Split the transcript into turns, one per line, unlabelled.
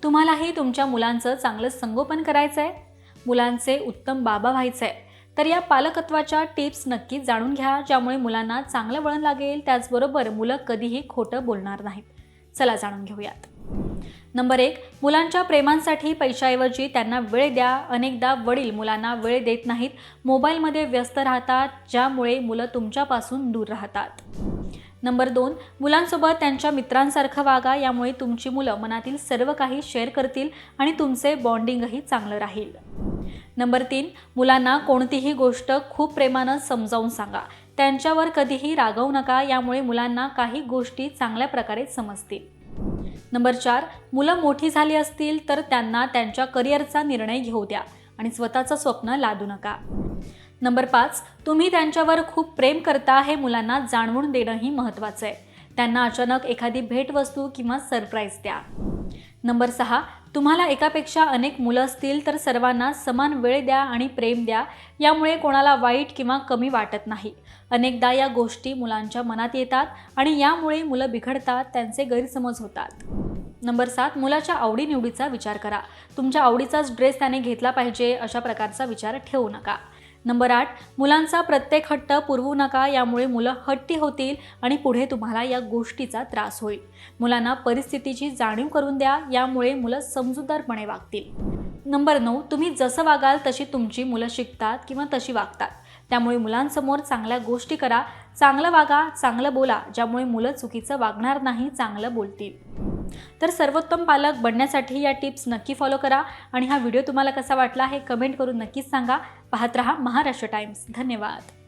तुम्हालाही तुमच्या मुलांचं चांगलं संगोपन करायचं आहे, मुलांचे उत्तम बाबा व्हायचं आहे, तर या पालकत्वाच्या टिप्स नक्कीच जाणून घ्या, ज्यामुळे मुलांना चांगलं वळण लागेल, त्याचबरोबर मुलं कधीही खोटं बोलणार नाहीत. चला जाणून घेऊयात. नंबर 1, मुलांच्या प्रेमांसाठी पैशाऐवजी त्यांना वेळ द्या. अनेकदा वडील मुलांना वेळ देत नाहीत, मोबाईलमध्ये व्यस्त राहतात, ज्यामुळे मुलं तुमच्यापासून दूर राहतात. नंबर 2, मुलांसोबत त्यांच्या मित्रांसारखं वागा, यामुळे तुमची मुलं मनातील सर्व काही शेअर करतील आणि तुमचे बॉन्डिंगही चांगलं राहील. नंबर 3, मुलांना कोणतीही गोष्ट खूप प्रेमानं समजावून सांगा. त्यांच्यावर कधीही रागवू नका, यामुळे मुलांना काही गोष्टी चांगल्या प्रकारे समजतील. नंबर 4, मुलं मोठी झाली असतील तर त्यांना त्यांच्या करिअरचा निर्णय घेऊ द्या आणि स्वतःचं स्वप्न लादू नका. नंबर 5, तुम्ही त्यांच्यावर खूप प्रेम करता हे मुलांना जाणवून देणंही महत्त्वाचं आहे. त्यांना अचानक एखादी भेटवस्तू किंवा सरप्राईज द्या. नंबर 6, तुम्हाला एकापेक्षा अनेक मुलं असतील तर सर्वांना समान वेळ द्या आणि प्रेम द्या, यामुळे कोणाला वाईट किंवा कमी वाटत नाही. अनेकदा या गोष्टी मुलांच्या मनात येतात आणि यामुळे मुलं बिघडतात, त्यांचे गैरसमज होतात. नंबर 7, मुलाच्या आवडीनिवडीचा विचार करा. तुमच्या आवडीचाच ड्रेस त्याने घेतला पाहिजे अशा प्रकारचा विचार ठेवू नका. नंबर 8, मुलांचा प्रत्येक हट्ट पुरवू नका, यामुळे मुलं हट्टी होतील आणि पुढे तुम्हाला या गोष्टीचा त्रास होईल. मुलांना परिस्थितीची जाणीव करून द्या, यामुळे मुलं समजूतदारपणे वागतील. नंबर 9, तुम्ही जसं वागाल तशी तुमची मुलं शिकतात किंवा तशी वागतात. त्यामुळे मुलांसमोर चांगल्या गोष्टी करा, चांगलं वागा, चांगलं बोला, ज्यामुळे मुलं चुकीचं वागणार नाही, चांगलं बोलतील. तर सर्वोत्तम पालक बनण्यासाठी या टिप्स नक्की फॉलो करा आणि हा व्हिडिओ तुम्हाला कसा वाटला हे कमेंट करून नक्कीच सांगा. पाहत रहा महाराष्ट्र टाइम्स. धन्यवाद.